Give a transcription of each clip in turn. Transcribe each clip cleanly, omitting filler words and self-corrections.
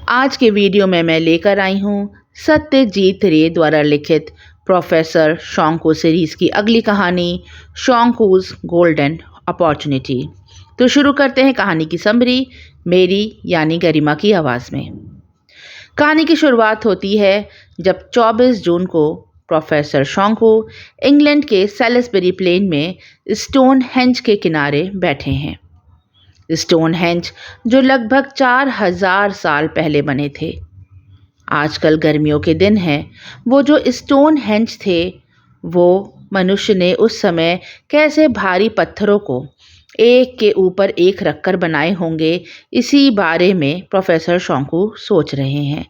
आज के वीडियो में मैं लेकर आई हूँ सत्यजीत रे द्वारा लिखित प्रोफेसर शोंकू सीरीज की अगली कहानी शोंकूज गोल्डन अपॉर्चुनिटी। तो शुरू करते हैं कहानी की समरी मेरी यानी गरिमा की आवाज़ में। कहानी की शुरुआत होती है जब 24 जून को प्रोफेसर शोंकू इंग्लैंड के सैलिसबरी प्लेन में स्टोनहेंज के किनारे बैठे हैं। स्टोनहेंज जो लगभग 4000 साल पहले बने थे। आजकल गर्मियों के दिन हैं। वो जो स्टोनहेंज थे वो मनुष्य ने उस समय कैसे भारी पत्थरों को एक के ऊपर एक रखकर बनाए होंगे, इसी बारे में प्रोफेसर शोंकू सोच रहे हैं।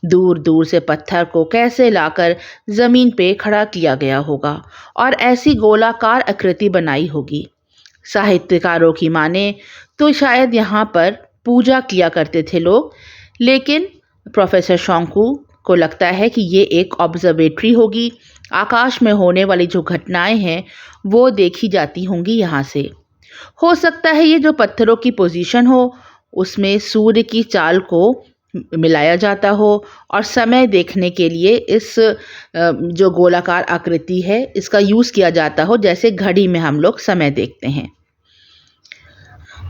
दूर दूर से पत्थर को कैसे लाकर ज़मीन पे खड़ा किया गया होगा और ऐसी गोलाकार आकृति बनाई होगी। साहित्यकारों की माने तो शायद यहाँ पर पूजा किया करते थे लोग, लेकिन प्रोफेसर शोंकू को लगता है कि ये एक ऑब्जर्वेटरी होगी। आकाश में होने वाली जो घटनाएं हैं वो देखी जाती होंगी यहाँ से। हो सकता है ये जो पत्थरों की पोजीशन हो उसमें सूर्य की चाल को मिलाया जाता हो और समय देखने के लिए इस जो गोलाकार आकृति है इसका यूज़ किया जाता हो, जैसे घड़ी में हम लोग समय देखते हैं।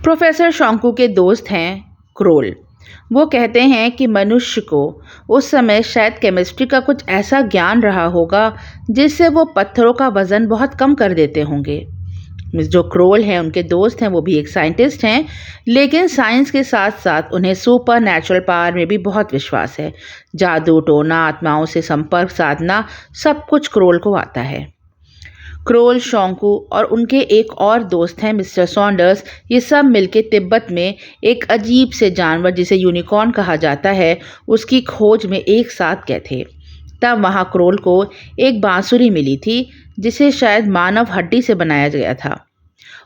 प्रोफेसर शोंकू के दोस्त हैं क्रोल। वो कहते हैं कि मनुष्य को उस समय शायद केमिस्ट्री का कुछ ऐसा ज्ञान रहा होगा जिससे वो पत्थरों का वज़न बहुत कम कर देते होंगे। जो क्रोल हैं उनके दोस्त हैं वो भी एक साइंटिस्ट हैं, लेकिन साइंस के साथ साथ उन्हें सुपर नेचुरल पावर में भी बहुत विश्वास है। जादू टोना, आत्माओं से संपर्क साधना, सब कुछ क्रोल को आता है। क्रोल, शोंकू और उनके एक और दोस्त हैं मिस्टर सॉन्डर्स, ये सब मिलके तिब्बत में एक अजीब से जानवर जिसे यूनिकॉर्न कहा जाता है उसकी खोज में एक साथ गए थे। तब वहाँ क्रोल को एक बांसुरी मिली थी जिसे शायद मानव हड्डी से बनाया गया था।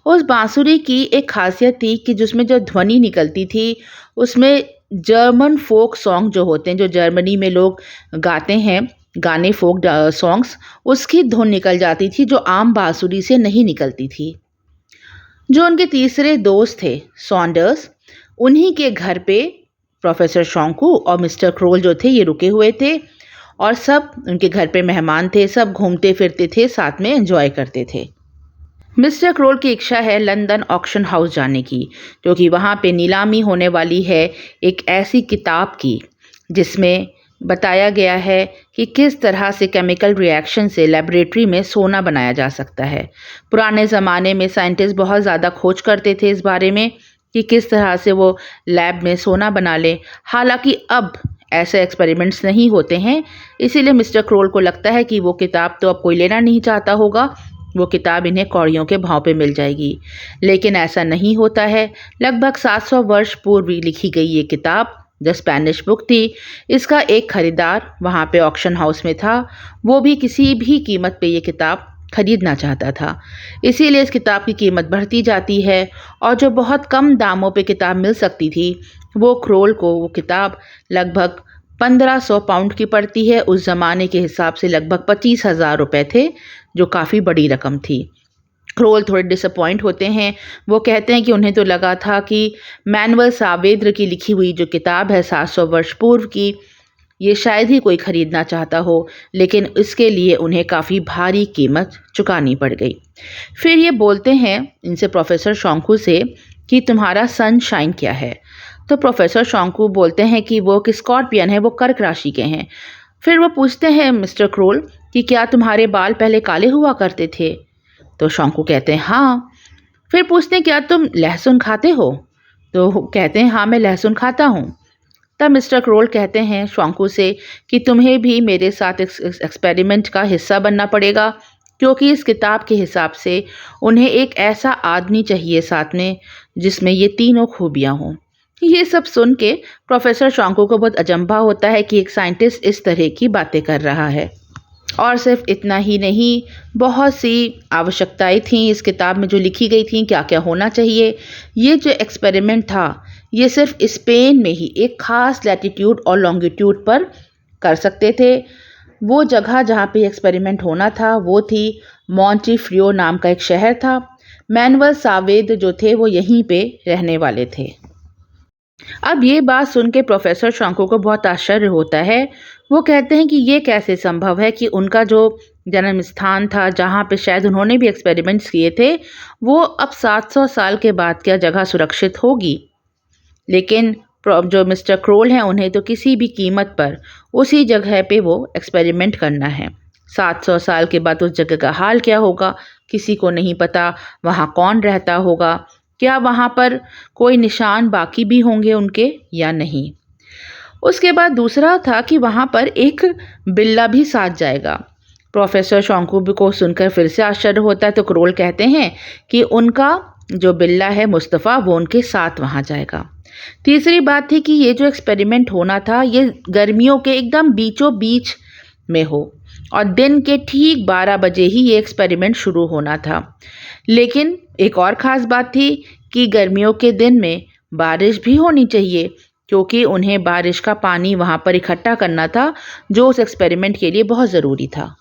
उस बांसुरी की एक खासियत थी कि जिसमें जो ध्वनि निकलती थी उसमें जर्मन फोक सॉन्ग जो होते हैं, जो जर्मनी में लोग गाते हैं गाने, फोक सॉन्ग्स, उसकी धुन निकल जाती थी जो आम बांसुरी से नहीं निकलती थी। जो उनके तीसरे दोस्त थे सॉन्डर्स, उन्हीं के घर पे प्रोफेसर शोंकू और मिस्टर क्रोल जो थे ये रुके हुए थे और सब उनके घर पे मेहमान थे। सब घूमते फिरते थे, साथ में एंजॉय करते थे। मिस्टर क्रोल की इच्छा है लंदन ऑक्शन हाउस जाने की, क्योंकि वहाँ पे नीलामी होने वाली है एक ऐसी किताब की जिसमें बताया गया है कि किस तरह से केमिकल रिएक्शन से लेबोरेटरी में सोना बनाया जा सकता है। पुराने ज़माने में साइंटिस्ट बहुत ज़्यादा खोज करते थे इस बारे में कि किस तरह से वो लैब में सोना बना लें। हालांकि अब ऐसे एक्सपेरिमेंट्स नहीं होते हैं, इसीलिए मिस्टर क्रोल को लगता है कि वो किताब तो अब कोई लेना नहीं चाहता होगा, वो किताब इन्हें कौड़ियों के भाव पे मिल जाएगी। लेकिन ऐसा नहीं होता है। लगभग 700 वर्ष पूर्व लिखी गई ये किताब जो स्पेनिश बुक थी, इसका एक खरीदार वहाँ पे ऑक्शन हाउस में था। वो भी किसी भी कीमत पे ये किताब खरीदना चाहता था, इसीलिए इस किताब की कीमत बढ़ती जाती है और जो बहुत कम दामों पे किताब मिल सकती थी वो क्रोल को वो किताब लगभग 1500 पाउंड की पड़ती है। उस ज़माने के हिसाब से लगभग 25,000 रुपये थे, जो काफ़ी बड़ी रकम थी। क्रोल थोड़े डिसअपॉइंट होते हैं। वो कहते हैं कि उन्हें तो लगा था कि मैनुअल सावेद्र की लिखी हुई जो किताब है 700 वर्ष पूर्व की, ये शायद ही कोई ख़रीदना चाहता हो, लेकिन इसके लिए उन्हें काफ़ी भारी कीमत चुकानी पड़ गई। फिर ये बोलते हैं इनसे प्रोफेसर शोंकू से कि तुम्हारा सनशाइन क्या है। तो प्रोफेसर शोंकू बोलते हैं कि वो एक स्कॉर्पियन है, वो कर्क राशि के हैं। फिर वो पूछते हैं मिस्टर क्रोल कि क्या तुम्हारे बाल पहले काले हुआ करते थे। तो शोंकू कहते हैं हाँ। फिर पूछते हैं क्या तुम लहसुन खाते हो। तो कहते हैं हाँ, मैं लहसुन खाता हूँ। तब मिस्टर क्रोल कहते हैं शोंकू से कि तुम्हें भी मेरे साथ एक्सपेरिमेंट का हिस्सा बनना पड़ेगा, क्योंकि इस किताब के हिसाब से उन्हें एक ऐसा आदमी चाहिए साथ में जिसमें ये तीनों खूबियाँ हों। ये सब सुन के प्रोफेसर शोंकू को बहुत अचंभा होता है कि एक साइंटिस्ट इस तरह की बातें कर रहा है। और सिर्फ इतना ही नहीं, बहुत सी आवश्यकताएं थीं इस किताब में जो लिखी गई थीं, क्या क्या होना चाहिए। ये जो एक्सपेरिमेंट था ये सिर्फ स्पेन में ही एक ख़ास लैटिट्यूड और लॉन्गिट्यूड पर कर सकते थे। वो जगह जहाँ पे एक्सपेरिमेंट होना था वो थी मॉन्टीफ्रियो नाम का एक शहर था। मैनुअल सावेद्र जो थे वो यहीं पे रहने वाले थे। अब ये बात सुन के प्रोफेसर शंकु को बहुत आश्चर्य होता है। वो कहते हैं कि ये कैसे संभव है कि उनका जो जन्म स्थान था, जहाँ पे शायद उन्होंने भी एक्सपेरिमेंट्स किए थे, वो अब 700 साल के बाद क्या जगह सुरक्षित होगी? लेकिन जो मिस्टर क्रोल हैं, उन्हें तो किसी भी कीमत पर उसी जगह पे वो एक्सपेरिमेंट करना है। 700 साल के बाद उस जगह का हाल क्या होगा, किसी को नहीं पता। वहाँ कौन रहता होगा, क्या वहाँ पर कोई निशान बाकी भी होंगे उनके या नहीं। उसके बाद दूसरा था कि वहाँ पर एक बिल्ला भी साथ जाएगा। प्रोफेसर शोंकू को सुनकर फिर से आश्चर्य होता है, तो क्रोल कहते हैं कि उनका जो बिल्ला है मुस्तफ़ा, वो उनके साथ वहाँ जाएगा। तीसरी बात थी कि ये जो एक्सपेरिमेंट होना था, ये गर्मियों के एकदम बीचों बीच में हो और दिन के ठीक 12 बजे ही ये एक्सपेरिमेंट शुरू होना था। लेकिन एक और ख़ास बात थी कि गर्मियों के दिन में बारिश भी होनी चाहिए, क्योंकि उन्हें बारिश का पानी वहाँ पर इकट्ठा करना था, जो उस एक्सपेरिमेंट के लिए बहुत ज़रूरी था।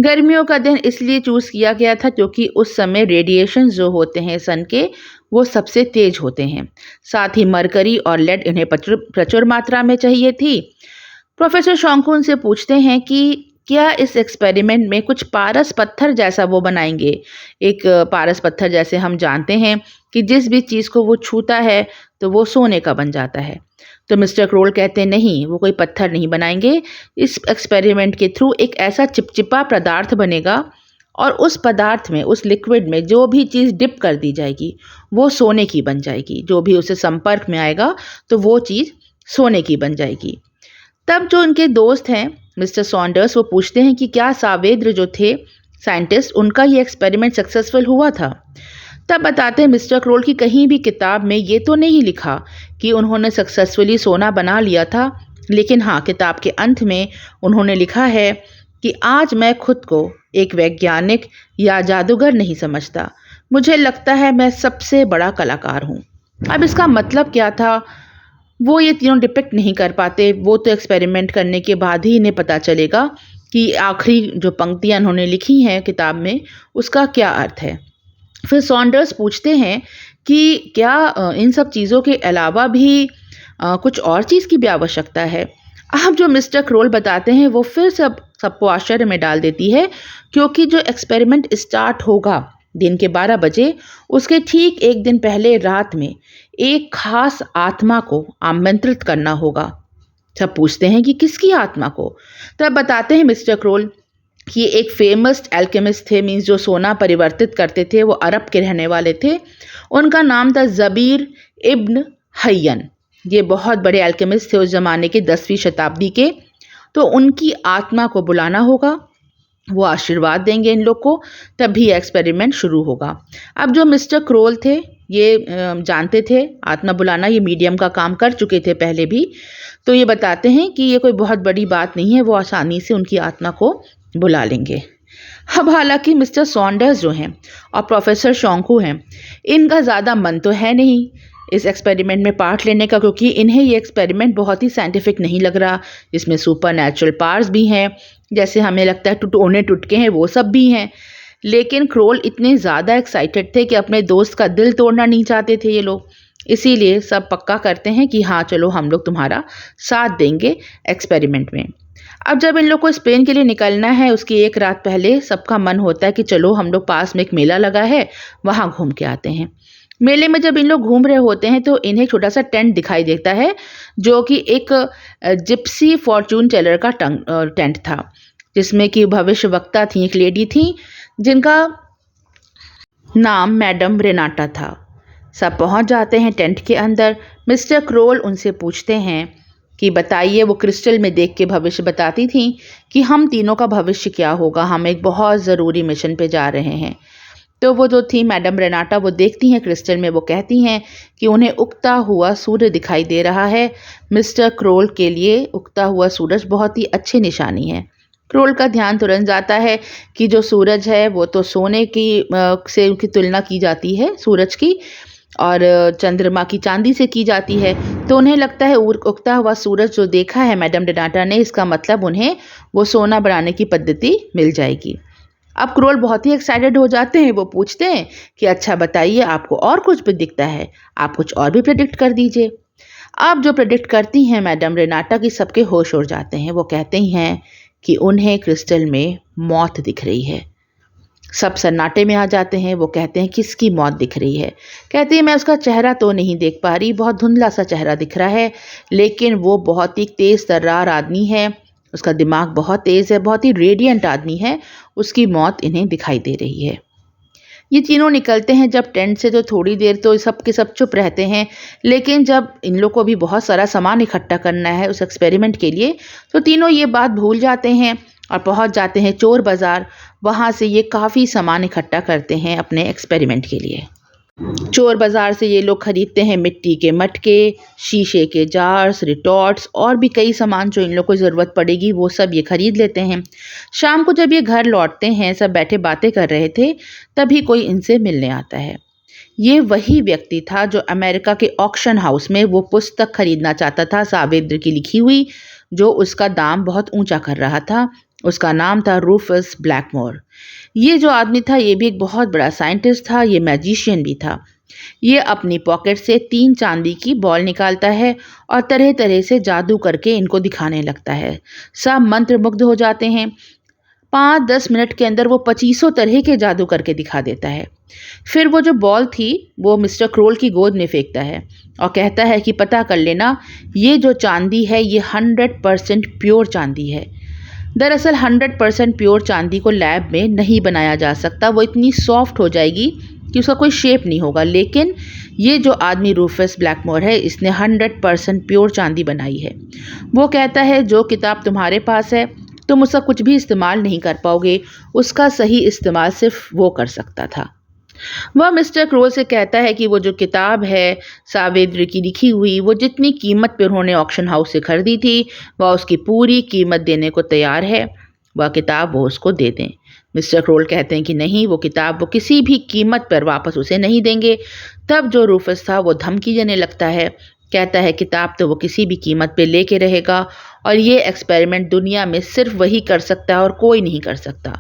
गर्मियों का दिन इसलिए चूज़ किया गया था क्योंकि उस समय रेडिएशन जो होते हैं सन के, वो सबसे तेज़ होते हैं। साथ ही मरकरी और लेड इन्हें प्रचुर मात्रा में चाहिए थी। प्रोफेसर शोंकू उनसे पूछते हैं कि क्या इस एक्सपेरिमेंट में कुछ पारस पत्थर जैसा वो बनाएंगे? एक पारस पत्थर जैसे हम जानते हैं कि जिस भी चीज़ को वो छूता है तो वो सोने का बन जाता है। तो मिस्टर क्रोल कहते हैं नहीं, वो कोई पत्थर नहीं बनाएंगे। इस एक्सपेरिमेंट के थ्रू एक ऐसा चिपचिपा पदार्थ बनेगा और उस पदार्थ में, उस लिक्विड में जो भी चीज़ डिप कर दी जाएगी वो सोने की बन जाएगी। जो भी उससे संपर्क में आएगा तो वो चीज़ सोने की बन जाएगी। तब जो उनके दोस्त हैं मिस्टर सॉन्डर्स, वो पूछते हैं कि क्या सावेद्र जो थे साइंटिस्ट, उनका ये एक्सपेरिमेंट सक्सेसफुल हुआ था? तब बताते हैं मिस्टर क्रोल कि कहीं भी किताब में ये तो नहीं लिखा कि उन्होंने सक्सेसफुली सोना बना लिया था, लेकिन हाँ, किताब के अंत में उन्होंने लिखा है कि आज मैं खुद को एक वैज्ञानिक या जादूगर नहीं समझता, मुझे लगता है मैं सबसे बड़ा कलाकार हूँ। अब इसका मतलब क्या था, वो ये तीनों डिपिक्ट नहीं कर पाते। वो तो एक्सपेरिमेंट करने के बाद ही इन्हें पता चलेगा कि आखिरी जो पंक्तियाँ उन्होंने लिखी हैं किताब में, उसका क्या अर्थ है। फिर सॉन्डर्स पूछते हैं कि क्या इन सब चीज़ों के अलावा भी कुछ और चीज़ की भी आवश्यकता है? अब जो मिस्टर क्रोल बताते हैं वो फिर सबको आश्चर्य में डाल देती है, क्योंकि जो एक्सपेरिमेंट स्टार्ट होगा दिन के 12 बजे, उसके ठीक एक दिन पहले रात में एक खास आत्मा को आमंत्रित करना होगा। सब पूछते हैं कि किसकी आत्मा को? तब बताते हैं मिस्टर क्रोल कि एक फेमस एल्केमिस्ट थे, मीन्स जो सोना परिवर्तित करते थे, वो अरब के रहने वाले थे। उनका नाम था ज़बीर इब्न हय्यन। ये बहुत बड़े एल्केमिस्ट थे उस ज़माने के, 10वीं शताब्दी के। तो उनकी आत्मा को बुलाना होगा, वो आशीर्वाद देंगे इन लोग को, तभी एक्सपेरिमेंट शुरू होगा। अब जो मिस्टर क्रोल थे, ये जानते थे आत्मा बुलाना, ये मीडियम का काम कर चुके थे पहले भी, तो ये बताते हैं कि ये कोई बहुत बड़ी बात नहीं है, वो आसानी से उनकी आत्मा को बुला लेंगे। अब हालांकि मिस्टर सॉन्डर्स जो हैं और प्रोफेसर शोंकू हैं, इनका ज़्यादा मन तो है नहीं इस एक्सपेरिमेंट में पार्ट लेने का, क्योंकि इन्हें ये एक्सपेरिमेंट बहुत ही साइंटिफिक नहीं लग रहा। इसमें सुपर नेचुरल पावर्स भी हैं, जैसे हमें लगता है टोने टुटके हैं, वो सब भी हैं। लेकिन क्रोल इतने ज़्यादा एक्साइटेड थे कि अपने दोस्त का दिल तोड़ना नहीं चाहते थे ये लोग। इसीलिए सब पक्का करते हैं कि हाँ चलो, हम लोग तुम्हारा साथ देंगे एक्सपेरिमेंट में। अब जब इन लोग को स्पेन के लिए निकलना है, उसकी एक रात पहले सबका मन होता है कि चलो हम लोग, पास में एक मेला लगा है, वहाँ घूम के आते हैं। मेले में जब इन लोग घूम रहे होते हैं तो इन्हें छोटा सा टेंट दिखाई देता है, जो कि एक जिप्सी फॉर्चून टेलर का टेंट था, जिसमें कि भविष्यवक्ता थी, एक लेडी थी जिनका नाम मैडम रेनाटा था। सब पहुंच जाते हैं टेंट के अंदर। मिस्टर क्रोल उनसे पूछते हैं कि बताइए, वो क्रिस्टल में देख के भविष्य बताती थी कि हम तीनों का भविष्य क्या होगा, हम एक बहुत ज़रूरी मिशन पे जा रहे हैं। तो वो जो थी मैडम रेनाटा, वो देखती हैं क्रिस्टल में, वो कहती हैं कि उन्हें उगता हुआ सूर्य दिखाई दे रहा है। मिस्टर क्रोल के लिए उगता हुआ सूरज बहुत ही अच्छी निशानी है। क्रोल का ध्यान तुरंत जाता है कि जो सूरज है वो तो सोने की से उनकी तुलना की जाती है सूरज की, और चंद्रमा की चांदी से की जाती है। तो उन्हें लगता है उगता हुआ सूरज जो देखा है मैडम रेनाटा ने, इसका मतलब उन्हें वो सोना बनाने की पद्धति मिल जाएगी। अब क्रोल बहुत ही एक्साइटेड हो जाते हैं। वो पूछते हैं कि अच्छा बताइए, आपको और कुछ भी दिखता है? आप कुछ और भी प्रेडिक्ट कर दीजिए। आप जो प्रेडिक्ट करती हैं मैडम रेनाटा की सबके होश उड़ जाते हैं। वो कहती हैं कि उन्हें क्रिस्टल में मौत दिख रही है। सब सन्नाटे में आ जाते हैं। वो कहते हैं किसकी मौत दिख रही है? कहती है मैं उसका चेहरा तो नहीं देख पा रही, बहुत धुंधला सा चेहरा दिख रहा है, लेकिन वो बहुत ही तेज़ तर्रार आदमी है, उसका दिमाग बहुत तेज़ है, बहुत ही रेडिएंट आदमी है, उसकी मौत इन्हें दिखाई दे रही है। ये तीनों निकलते हैं जब टेंट से, तो थोड़ी देर तो सब के सब चुप रहते हैं, लेकिन जब इन लोग को भी बहुत सारा सामान इकट्ठा करना है उस एक्सपेरिमेंट के लिए, तो तीनों ये बात भूल जाते हैं और पहुंच जाते हैं चोर बाज़ार। वहाँ से ये काफ़ी सामान इकट्ठा करते हैं अपने एक्सपेरिमेंट के लिए। चोर बाज़ार से ये लोग खरीदते हैं मिट्टी के मटके, शीशे के जार्स, रिटॉर्ट्स और भी कई सामान जो इन लोग को ज़रूरत पड़ेगी वो सब ये खरीद लेते हैं। शाम को जब ये घर लौटते हैं, सब बैठे बातें कर रहे थे, तभी कोई इनसे मिलने आता है। ये वही व्यक्ति था जो अमेरिका के ऑक्शन हाउस में वो पुस्तक खरीदना चाहता था सावेद्र की लिखी हुई, जो उसका दाम बहुत ऊंचा कर रहा था। उसका नाम था रूफस ब्लैकमोर। ये जो आदमी था ये भी एक बहुत बड़ा साइंटिस्ट था, ये मैजिशियन भी था। ये अपनी पॉकेट से 3 चांदी की बॉल निकालता है और तरह तरह से जादू करके इनको दिखाने लगता है। सब मंत्रमुग्ध हो जाते हैं। 5-10 मिनट के अंदर वो 2500 तरह के जादू करके दिखा देता है। फिर वो जो बॉल थी वो मिस्टर क्रोल की गोद में फेंकता है और कहता है कि पता कर लेना, ये जो चांदी है ये 100% प्योर चांदी है। दरअसल 100% प्योर चांदी को लैब में नहीं बनाया जा सकता, वो इतनी सॉफ्ट हो जाएगी कि उसका कोई शेप नहीं होगा। लेकिन ये जो आदमी रूफस ब्लैकमोर है, इसने 100% प्योर चांदी बनाई है। वो कहता है जो किताब तुम्हारे पास है तुम उसका कुछ भी इस्तेमाल नहीं कर पाओगे, उसका सही इस्तेमाल सिर्फ वो कर सकता था। वह मिस्टर क्रोल से कहता है कि वो जो किताब है सावेद्र की लिखी हुई, वो जितनी कीमत पर उन्होंने ऑक्शन हाउस से खरीदी थी वह उसकी पूरी कीमत देने को तैयार है। वह किताब वो उसको दे दें। मिस्टर क्रोल कहते हैं कि नहीं, वो किताब वो किसी भी कीमत पर वापस उसे नहीं देंगे। तब जो रूफस था वो धमकी देने लगता है, कहता है किताब तो वो किसी भी कीमत पे लेके रहेगा और ये एक्सपेरिमेंट दुनिया में सिर्फ वही कर सकता है और कोई नहीं कर सकता।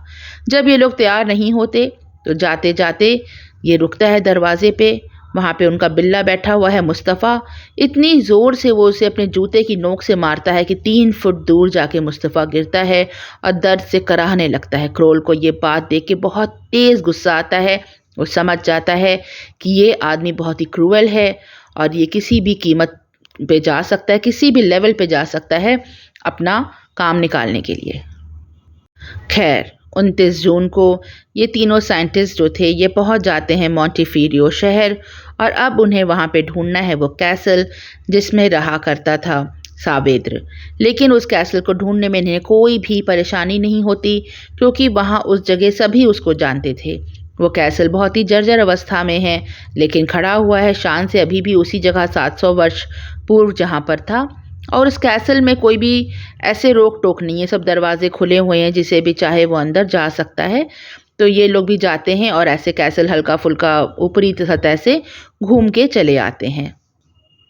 जब ये लोग तैयार नहीं होते तो जाते जाते ये रुकता है दरवाजे पे। वहाँ पे उनका बिल्ला बैठा हुआ है मुस्तफ़ा। इतनी ज़ोर से वो उसे अपने जूते की नोक से मारता है कि 3 फुट दूर जाके मुस्तफ़ा गिरता है और दर्द से कराहने लगता है। क्रोल को ये बात देख के बहुत तेज़ गुस्सा आता है। वो समझ जाता है कि ये आदमी बहुत ही क्रूअल है और ये किसी भी कीमत पे जा सकता है, किसी भी लेवल पे जा सकता है अपना काम निकालने के लिए। खैर 29 जून को ये तीनों साइंटिस्ट जो थे ये पहुंच जाते हैं मॉन्टेफिडियो शहर और अब उन्हें वहां पे ढूंढना है वो कैसल जिसमें रहा करता था सावेद्र। लेकिन उस कैसल को ढूंढने में इन्हें कोई भी परेशानी नहीं होती क्योंकि वहां उस जगह सभी उसको जानते थे। वो कैसल बहुत ही जर्जर अवस्था में है, लेकिन खड़ा हुआ है शान से अभी भी उसी जगह 700 वर्ष पूर्व जहाँ पर था। और उस कैसल में कोई भी ऐसे रोक टोक नहीं है, सब दरवाजे खुले हुए हैं, जिसे भी चाहे वो अंदर जा सकता है। तो ये लोग भी जाते हैं और ऐसे कैसल हल्का फुल्का ऊपरी सतह से घूम के चले आते हैं।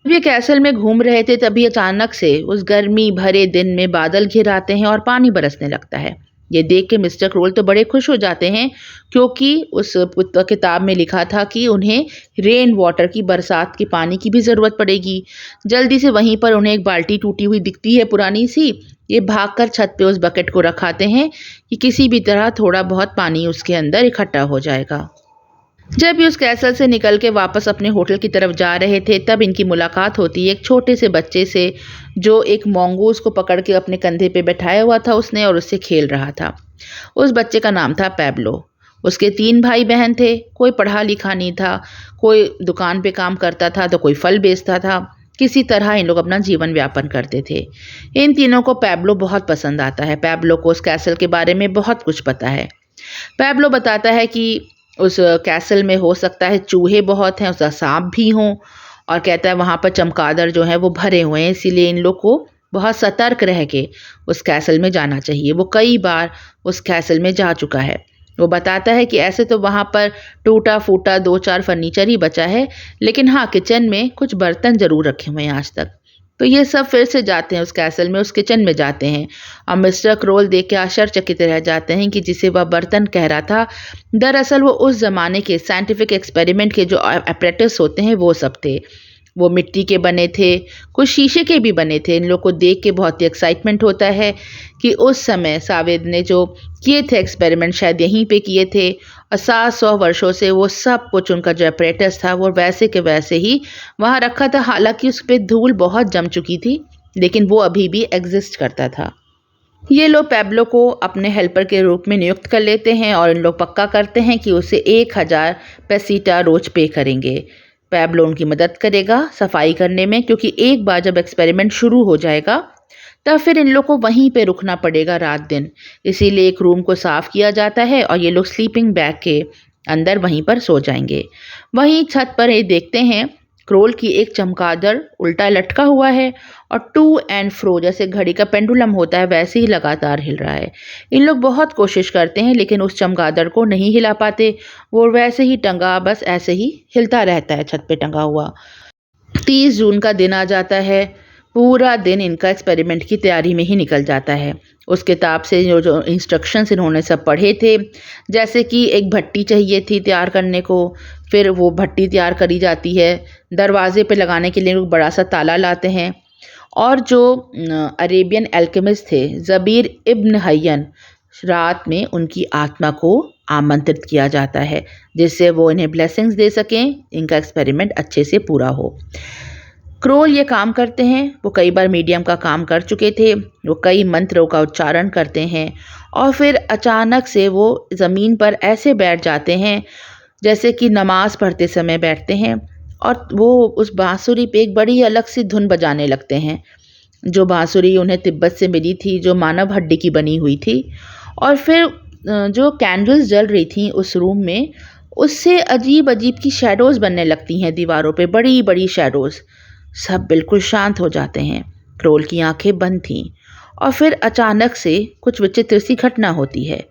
जब ये कैसल में घूम रहे थे तभी अचानक से उस गर्मी भरे दिन में बादल घिर आते हैं और पानी बरसने लगता है। ये देख के मिस्टर क्रोल तो बड़े खुश हो जाते हैं क्योंकि उस किताब में लिखा था कि उन्हें रेन वाटर की, बरसात के पानी की भी ज़रूरत पड़ेगी। जल्दी से वहीं पर उन्हें एक बाल्टी टूटी हुई दिखती है पुरानी सी। ये भागकर छत पे उस बकेट को रखाते हैं कि किसी भी तरह थोड़ा बहुत पानी उसके अंदर इकट्ठा हो जाएगा। जब ये उस कैसल से निकल के वापस अपने होटल की तरफ जा रहे थे तब इनकी मुलाकात होती है एक छोटे से बच्चे से जो एक मंगूस को पकड़ के अपने कंधे पे बैठाया हुआ था उसने और उससे खेल रहा था। उस बच्चे का नाम था पैब्लो। उसके 3 भाई बहन थे। कोई पढ़ा लिखा नहीं था, कोई दुकान पे काम करता था तो कोई फल बेचता था। किसी तरह इन लोग अपना जीवन व्यापन करते थे। इन तीनों को पैब्लो बहुत पसंद आता है। पैब्लो को उस कैसल के बारे में बहुत कुछ पता है। पैब्लो बताता है कि उस कैसल में हो सकता है चूहे बहुत हैं, उसका सांप भी हों, और कहता है वहाँ पर चमगादड़ जो है वो भरे हुए हैं, इसीलिए इन लोग को बहुत सतर्क रह के उस कैसल में जाना चाहिए। वो कई बार उस कैसल में जा चुका है। वो बताता है कि ऐसे तो वहाँ पर टूटा फूटा 2-4 फर्नीचर ही बचा है, लेकिन हाँ किचन में कुछ बर्तन ज़रूर रखे हुए हैं आज तक। तो ये सब फिर से जाते हैं उस कैसल में, उस किचन में जाते हैं और मिस्टर क्रोल देख के आश्चर्यचकित रह जाते हैं कि जिसे वह बर्तन कह रहा था दरअसल वो उस ज़माने के साइंटिफिक एक्सपेरिमेंट के जो अपरेटस होते हैं वो सब थे। वो मिट्टी के बने थे, कुछ शीशे के भी बने थे। इन लोग को देख के बहुत ही एक्साइटमेंट होता है कि उस समय सावेद ने जो किए थे एक्सपेरिमेंट शायद यहीं पे किए थे और 700 वर्षों से वो सब कुछ उनका जो apparatus था वो वैसे के वैसे ही वहाँ रखा था। हालांकि उस पे धूल बहुत जम चुकी थी, लेकिन वो अभी भी एग्जिस्ट करता था। ये लोग पैब्लो को अपने हेल्पर के रूप में नियुक्त कर लेते हैं और इन लोग पक्का करते हैं कि उसे 1000 पेसीटा रोज पे करेंगे। पैब्लो उनकी मदद करेगा सफाई करने में, क्योंकि एक बार जब एक्सपेरिमेंट शुरू हो जाएगा तब फिर इन लोग को वहीं पे रुकना पड़ेगा रात दिन। इसीलिए एक रूम को साफ किया जाता है और ये लोग स्लीपिंग बैग के अंदर वहीं पर सो जाएंगे। वहीं छत पर ये देखते हैं क्रोल की एक चमगादड़ उल्टा लटका हुआ है और टू एंड फ्रो जैसे घड़ी का पेंडुलम होता है वैसे ही लगातार हिल रहा है। इन लोग बहुत कोशिश करते हैं लेकिन उस चमगादड़ को नहीं हिला पाते। वो वैसे ही टंगा बस ऐसे ही हिलता रहता है छत पे टंगा हुआ। 30 जून का दिन आ जाता है। पूरा दिन इनका एक्सपेरिमेंट की तैयारी में ही निकल जाता है। उस किताब से जो इंस्ट्रक्शंस इन्होंने सब पढ़े थे, जैसे कि एक भट्टी चाहिए थी तैयार करने को, फिर वो भट्टी तैयार करी जाती है। दरवाजे पे लगाने के लिए लोग बड़ा सा ताला लाते हैं और जो अरेबियन एल्केमिस्ट थे ज़बीर इब्न हय्यन, रात में उनकी आत्मा को आमंत्रित किया जाता है जिससे वो इन्हें ब्लेसिंग्स दे सकें, इनका एक्सपेरिमेंट अच्छे से पूरा हो। क्रोल ये काम करते हैं। वो कई बार मीडियम का काम कर चुके थे। वो कई मंत्रों का उच्चारण करते हैं और फिर अचानक से वो ज़मीन पर ऐसे बैठ जाते हैं जैसे कि नमाज़ पढ़ते समय बैठते हैं और वो उस बांसुरी पे एक बड़ी अलग सी धुन बजाने लगते हैं, जो बांसुरी उन्हें तिब्बत से मिली थी, जो मानव हड्डी की बनी हुई थी। और फिर जो कैंडल्स जल रही थी उस रूम में, उससे अजीब अजीब की शैडोज़ बनने लगती हैं दीवारों पे, बड़ी बड़ी शैडोज़। सब बिल्कुल शांत हो जाते हैं। क्रोल की आंखें बंद थीं और फिर अचानक से कुछ विचित्र सी घटना होती है।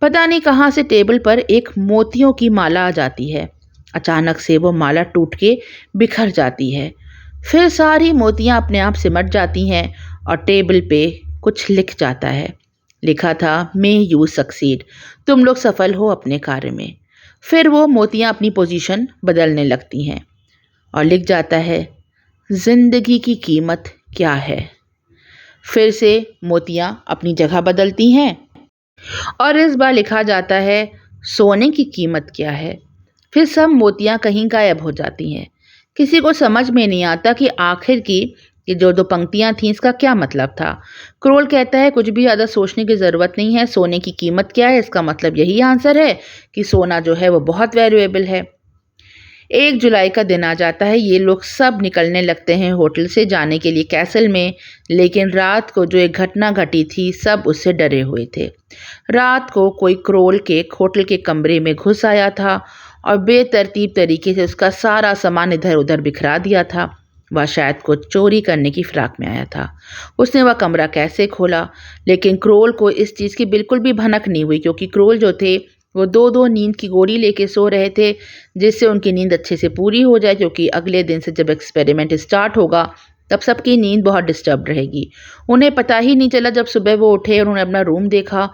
पता नहीं कहाँ से टेबल पर एक मोतियों की माला आ जाती है। अचानक से वो माला टूट के बिखर जाती है। फिर सारी मोतियाँ अपने आप सिमट जाती हैं और टेबल पे कुछ लिख जाता है। लिखा था, मे यू सक्सीड, तुम लोग सफल हो अपने कार्य में। फिर वो मोतियाँ अपनी पोजीशन बदलने लगती हैं और लिख जाता है, जिंदगी की कीमत क्या है। फिर से मोतियाँ अपनी जगह बदलती हैं और इस बार लिखा जाता है, सोने की कीमत क्या है। फिर सब मोतियाँ कहीं गायब हो जाती हैं। किसी को समझ में नहीं आता कि आखिर की ये जो दो पंक्तियाँ थीं इसका क्या मतलब था। क्रोल कहता है, कुछ भी ज़्यादा सोचने की ज़रूरत नहीं है। सोने की कीमत क्या है, इसका मतलब यही आंसर है कि सोना जो है वो बहुत वैल्यूएबल है। 1 जुलाई का दिन आ जाता है। ये लोग सब निकलने लगते हैं होटल से जाने के लिए कैसल में, लेकिन रात को जो एक घटना घटी थी सब उससे डरे हुए थे। रात को कोई क्रोल के होटल के कमरे में घुस आया था और बेतरतीब तरीके से उसका सारा सामान इधर उधर बिखरा दिया था। वह शायद कुछ चोरी करने की फिराक में आया था। उसने वह कमरा कैसे खोला, लेकिन क्रोल को इस चीज़ की बिल्कुल भी भनक नहीं हुई, क्योंकि क्रोल जो थे वो 2-2 नींद की गोली लेके सो रहे थे, जिससे उनकी नींद अच्छे से पूरी हो जाए, क्योंकि अगले दिन से जब एक्सपेरिमेंट स्टार्ट होगा तब सबकी नींद बहुत डिस्टर्ब रहेगी। उन्हें पता ही नहीं चला, जब सुबह वो उठे और उन्होंने अपना रूम देखा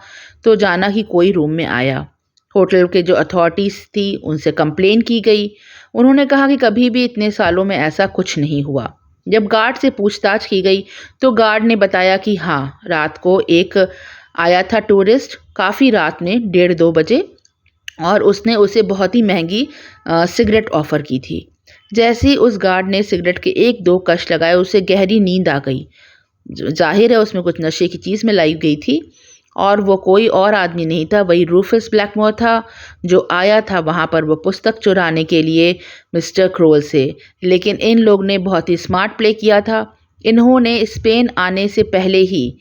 तो जाना कि कोई रूम में आया। होटल के जो अथॉरिटीज़ थी उनसे कंप्लेन की गई। उन्होंने कहा कि कभी भी इतने सालों में ऐसा कुछ नहीं हुआ। जब गार्ड से पूछताछ की गई तो गार्ड ने बताया कि हाँ, रात को एक आया था टूरिस्ट, काफ़ी रात में 1:30-2 बजे, और उसने उसे बहुत ही महंगी सिगरेट ऑफ़र की थी। जैसे ही उस गार्ड ने सिगरेट के 1-2 कश लगाए उसे गहरी नींद आ गई। ज़ाहिर है उसमें कुछ नशे की चीज़ मिलाई गई थी और वो कोई और आदमी नहीं था, वही रूफस ब्लैकमोर था जो आया था वहाँ पर वो पुस्तक चुराने के लिए मिस्टर क्रोल से। लेकिन इन लोग ने बहुत ही स्मार्ट प्ले किया था। इन्होंने स्पेन आने से पहले ही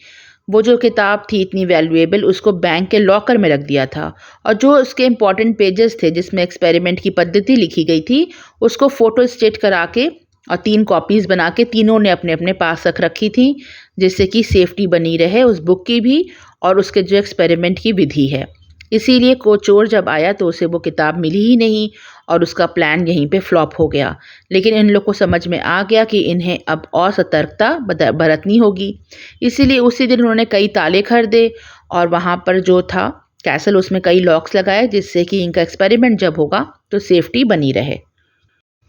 वो जो किताब थी इतनी वैल्यूएबल उसको बैंक के लॉकर में रख दिया था, और जो उसके इम्पॉर्टेंट पेजेस थे जिसमें एक्सपेरिमेंट की पद्धति लिखी गई थी उसको फ़ोटो स्टेट करा के और 3 कॉपीज़ बना के तीनों ने अपने अपने पास रख रखी थी, जिससे कि सेफ्टी बनी रहे उस बुक की भी और उसके जो एक्सपेरिमेंट की विधि है। इसीलिए चोर जब आया तो उसे वो किताब मिली ही नहीं और उसका प्लान यहीं पे फ्लॉप हो गया। लेकिन इन लोग को समझ में आ गया कि इन्हें अब और सतर्कता बरतनी होगी। इसीलिए उसी दिन उन्होंने कई ताले खरीदे और वहाँ पर जो था कैसल उसमें कई लॉक्स लगाए, जिससे कि इनका एक्सपेरिमेंट जब होगा तो सेफ्टी बनी रहे।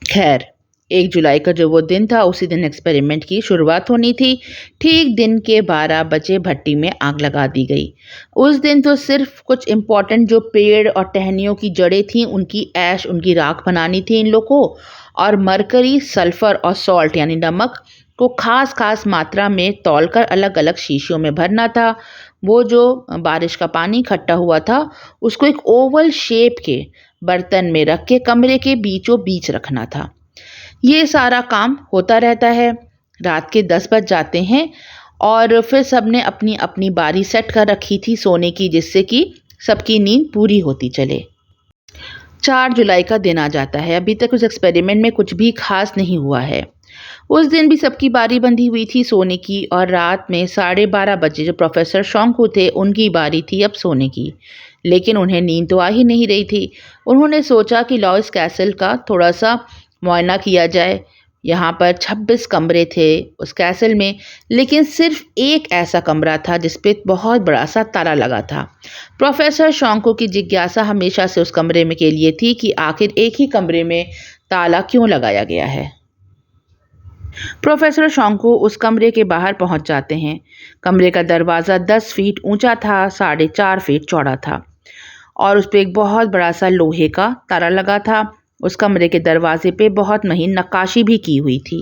खैर, 1 जुलाई का जो वो दिन था, उसी दिन एक्सपेरिमेंट की शुरुआत होनी थी। ठीक दिन के 12 बजे भट्टी में आग लगा दी गई। उस दिन तो सिर्फ कुछ इम्पोर्टेंट जो पेड़ और टहनियों की जड़ें थीं, उनकी ऐश, उनकी राख बनानी थी इन लोग को, और मरकरी, सल्फर और सॉल्ट यानी नमक को खास मात्रा में तौलकर अलग-अलग शीशियों में भरना था। वो जो बारिश का पानी इकट्ठा हुआ था, उसको एक ओवल शेप के बर्तन में रख के कमरे के बीचों बीच रखना था। ये सारा काम होता रहता है। रात के 10 बज जाते हैं और फिर सबने अपनी अपनी बारी सेट कर रखी थी सोने की, जिससे कि सबकी नींद पूरी होती चले। 4 जुलाई का दिन आ जाता है। अभी तक उस एक्सपेरिमेंट में कुछ भी खास नहीं हुआ है। उस दिन भी सबकी बारी बंधी हुई थी सोने की, और रात में 12:30 बजे जो प्रोफेसर शोंकू थे, उनकी बारी थी अब सोने की। लेकिन उन्हें नींद तो आ ही नहीं रही थी। उन्होंने सोचा कि लॉयस कैसल का थोड़ा सा मुआयना किया जाए। यहाँ पर 26 कमरे थे उस कैसल में, लेकिन सिर्फ एक ऐसा कमरा था जिस पे बहुत बड़ा सा ताला लगा था। प्रोफेसर शोंकू की जिज्ञासा हमेशा से उस कमरे में के लिए थी कि आखिर एक ही कमरे में ताला क्यों लगाया गया है। प्रोफेसर शोंकू उस कमरे के बाहर पहुंच जाते हैं। कमरे का दरवाज़ा 10 फीट ऊंचा था, 4.5 फीट चौड़ा था, और उस पर एक बहुत बड़ा सा लोहे का ताला लगा था। उस कमरे के दरवाजे पे बहुत महीन नक्काशी भी की हुई थी।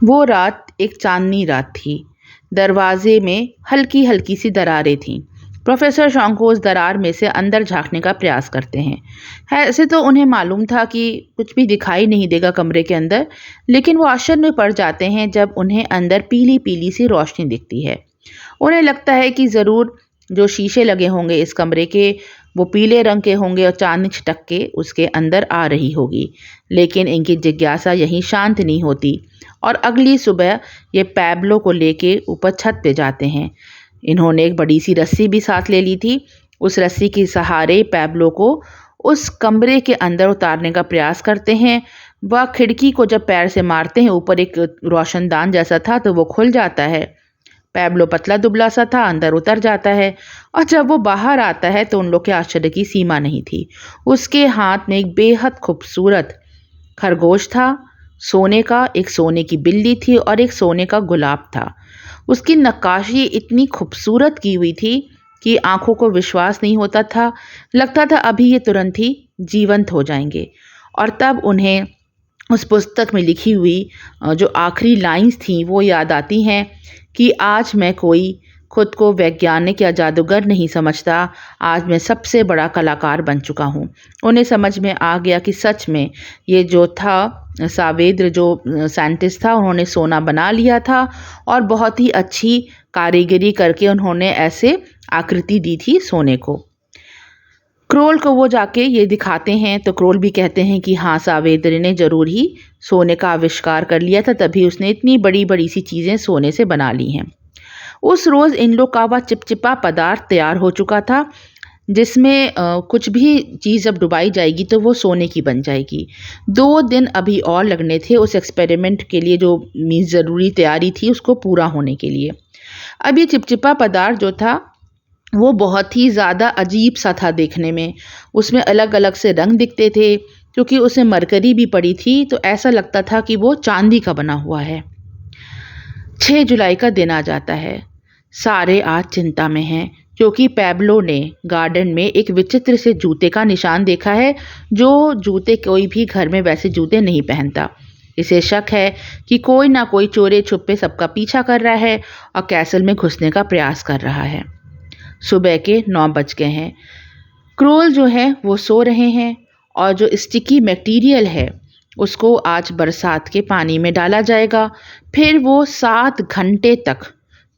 वो रात एक चांदनी रात थी। दरवाजे में हल्की हल्की सी दरारें थीं। प्रोफेसर शोंकू उस दरार में से अंदर झांकने का प्रयास करते हैं। ऐसे तो उन्हें मालूम था कि कुछ भी दिखाई नहीं देगा कमरे के अंदर, लेकिन वो आश्चर्य में पड़ जाते हैं जब उन्हें अंदर पीली पीली सी रोशनी दिखती है। उन्हें लगता है कि ज़रूर जो शीशे लगे होंगे इस कमरे के, वो पीले रंग के होंगे और चांदनी छिटक के उसके अंदर आ रही होगी। लेकिन इनकी जिज्ञासा यहीं शांत नहीं होती, और अगली सुबह ये पैब्लो को लेके ऊपर छत पे जाते हैं। इन्होंने एक बड़ी सी रस्सी भी साथ ले ली थी। उस रस्सी के सहारे पैब्लो को उस कमरे के अंदर उतारने का प्रयास करते हैं। वह खिड़की को जब पैर से मारते हैं, ऊपर एक रोशनदान जैसा था, तो वो खुल जाता है। पैब्लो पतला दुबला सा था, अंदर उतर जाता है, और जब वो बाहर आता है तो उन लोग के आश्चर्य की सीमा नहीं थी। उसके हाथ में एक बेहद खूबसूरत खरगोश था, सोने का। एक सोने की बिल्ली थी और एक सोने का गुलाब था। उसकी नक्काशी इतनी खूबसूरत की हुई थी कि आंखों को विश्वास नहीं होता था। लगता था अभी ये तुरंत ही जीवंत हो जाएंगे। और तब उन्हें उस पुस्तक में लिखी हुई जो आखिरी लाइंस थी वो याद आती हैं कि आज मैं कोई खुद को वैज्ञानिक या जादूगर नहीं समझता, आज मैं सबसे बड़ा कलाकार बन चुका हूँ। उन्हें समझ में आ गया कि सच में ये जो था सावेद्र जो साइंटिस्ट था, उन्होंने सोना बना लिया था, और बहुत ही अच्छी कारीगरी करके उन्होंने ऐसे आकृति दी थी सोने को। क्रोल को वो जाके ये दिखाते हैं तो क्रोल भी कहते हैं कि हाँ, सावेद्र ने ज़रूर ही सोने का आविष्कार कर लिया था, तभी उसने इतनी बड़ी बड़ी सी चीज़ें सोने से बना ली हैं। उस रोज़ इन लोग का वह चिपचिपा पदार्थ तैयार हो चुका था, जिसमें कुछ भी चीज़ जब डुबाई जाएगी तो वो सोने की बन जाएगी। 2 दिन अभी और लगने थे उस एक्सपेरिमेंट के लिए, जो ज़रूरी तैयारी थी उसको पूरा होने के लिए। अब ये चिपचिपा पदार्थ जो था वो बहुत ही ज़्यादा अजीब सा था देखने में। उसमें अलग अलग से रंग दिखते थे, क्योंकि उसमें मरकरी भी पड़ी थी, तो ऐसा लगता था कि वो चांदी का बना हुआ है। 6 जुलाई का दिन आ जाता है। सारे आज चिंता में हैं, क्योंकि पैब्लो ने गार्डन में एक विचित्र से जूते का निशान देखा है। जो जूते कोई भी घर में वैसे जूते नहीं पहनता। इसे शक है कि कोई ना कोई चोरी छुपे सबका पीछा कर रहा है और कैसल में घुसने का प्रयास कर रहा है। सुबह के 9 बज गए हैं। क्रोल जो है वो सो रहे हैं, और जो स्टिकी मटेरियल है उसको आज बरसात के पानी में डाला जाएगा। फिर वो 7 घंटे तक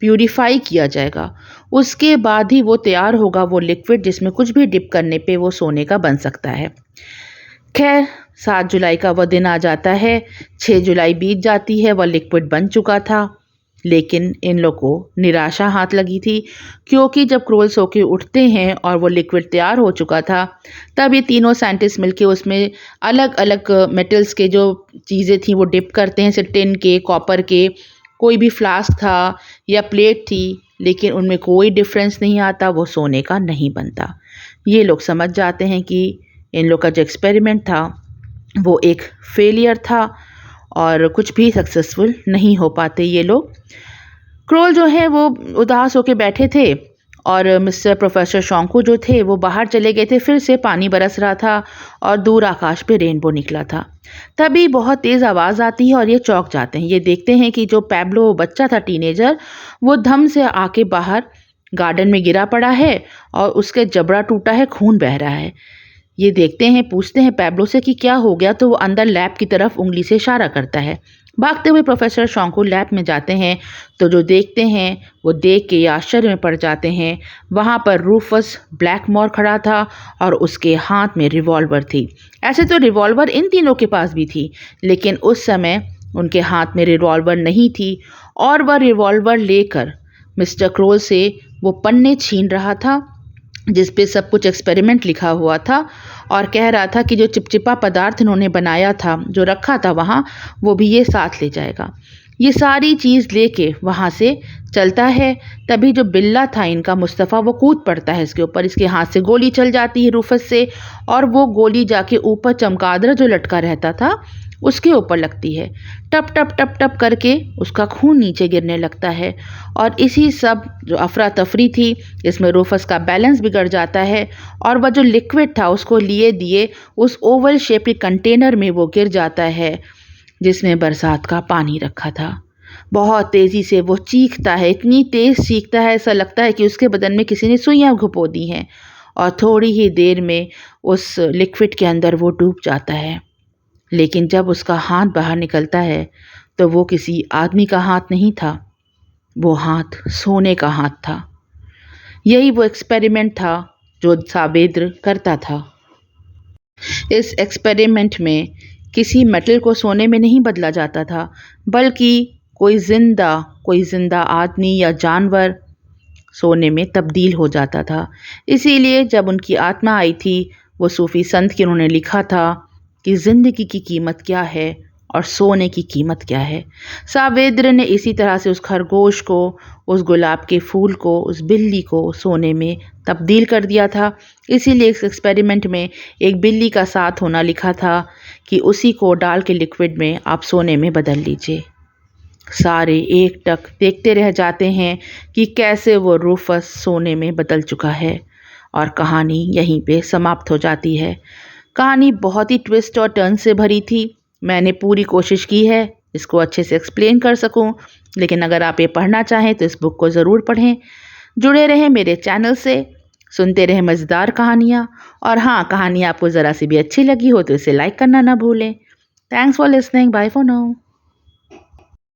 प्यूरिफाई किया जाएगा। उसके बाद ही वो तैयार होगा, वो लिक्विड जिसमें कुछ भी डिप करने पे वो सोने का बन सकता है। खैर, 7 जुलाई का वह दिन आ जाता है। 6 जुलाई बीत जाती है, वह लिक्विड बन चुका था। लेकिन इन लोगों को निराशा हाथ लगी थी, क्योंकि जब क्रोल सो के उठते हैं और वो लिक्विड तैयार हो चुका था, तब ये तीनों साइंटिस्ट मिलके उसमें अलग अलग मेटल्स के जो चीज़ें थी वो डिप करते हैं, जैसे टिन के, कॉपर के, कोई भी फ्लास्क था या प्लेट थी, लेकिन उनमें कोई डिफरेंस नहीं आता, वो सोने का नहीं बनता। ये लोग समझ जाते हैं कि इन लोग का जो एक्सपेरिमेंट था वो एक फेलियर था, और कुछ भी सक्सेसफुल नहीं हो पाते ये लोग। क्रोल जो है वो उदास होके बैठे थे और मिस्टर प्रोफेसर शोंकू जो थे वो बाहर चले गए थे। फिर से पानी बरस रहा था और दूर आकाश पे रेनबो निकला था। तभी बहुत तेज़ आवाज़ आती है और ये चौंक जाते हैं। ये देखते हैं कि जो पैब्लो बच्चा था, टीनेजर, वो धम से आके बाहर गार्डन में गिरा पड़ा है और उसके जबड़ा टूटा है, खून बह रहा है। ये देखते हैं, पूछते हैं पैब्लो से कि क्या हो गया, तो वो अंदर लैब की तरफ उंगली से इशारा करता है। भागते हुए प्रोफेसर शोंकू लैब में जाते हैं तो जो देखते हैं वो देख के आश्चर्य में पड़ जाते हैं। वहाँ पर रूफस ब्लैकमोर खड़ा था और उसके हाथ में रिवॉल्वर थी। ऐसे तो रिवॉल्वर इन तीनों के पास भी थी, लेकिन उस समय उनके हाथ में रिवॉल्वर नहीं थी और वह रिवॉल्वर लेकर मिस्टर क्रोल से वो पन्ने छीन रहा था जिस पे सब कुछ एक्सपेरिमेंट लिखा हुआ था और कह रहा था कि जो चिपचिपा पदार्थ इन्होंने बनाया था, जो रखा था वहाँ, वो भी ये साथ ले जाएगा। ये सारी चीज़ लेके वहाँ से चलता है। तभी जो बिल्ला था इनका, मुस्तफ़ा, वो कूद पड़ता है इसके ऊपर। इसके हाथ से गोली चल जाती है रूफस से और वो गोली जाके ऊपर चमगादड़ जो लटका रहता था उसके ऊपर लगती है। टप टप टप टप करके उसका खून नीचे गिरने लगता है और इसी सब जो अफरा तफरी थी इसमें रूफस का बैलेंस बिगड़ जाता है और वह जो लिक्विड था उसको लिए दिए उस ओवल शेप के कंटेनर में वो गिर जाता है जिसमें बरसात का पानी रखा था। बहुत तेज़ी से वो चीखता है, इतनी तेज़ चीखता है ऐसा लगता है कि उसके बदन में किसी ने सुइयां घुपो दी हैं और थोड़ी ही देर में उस लिक्विड के अंदर वो डूब जाता है। लेकिन जब उसका हाथ बाहर निकलता है तो वो किसी आदमी का हाथ नहीं था, वो हाथ सोने का हाथ था। यही वो एक्सपेरिमेंट था जो सावेद्र करता था। इस एक्सपेरिमेंट में किसी मेटल को सोने में नहीं बदला जाता था, बल्कि कोई जिंदा आदमी या जानवर सोने में तब्दील हो जाता था। इसीलिए जब उनकी आत्मा आई थी, वो सूफी संत की उन्होंने लिखा था कि ज़िंदगी की कीमत क्या है और सोने की कीमत क्या है। सावेद्र ने इसी तरह से उस खरगोश को, उस गुलाब के फूल को, उस बिल्ली को सोने में तब्दील कर दिया था। इसीलिए इस एक्सपेरिमेंट में एक बिल्ली का साथ होना लिखा था कि उसी को डाल के लिक्विड में आप सोने में बदल लीजिए। सारे एकटक देखते रह जाते हैं कि कैसे वो रूफस सोने में बदल चुका है और कहानी यहीं पे समाप्त हो जाती है। कहानी बहुत ही ट्विस्ट और टर्न से भरी थी। मैंने पूरी कोशिश की है इसको अच्छे से एक्सप्लेन कर सकूं, लेकिन अगर आप ये पढ़ना चाहें तो इस बुक को ज़रूर पढ़ें। जुड़े रहें मेरे चैनल से, सुनते रहें मज़ेदार कहानियाँ। और हाँ, कहानी आपको ज़रा सी भी अच्छी लगी हो तो इसे लाइक करना ना भूलें। Thanks for listening. Bye for now.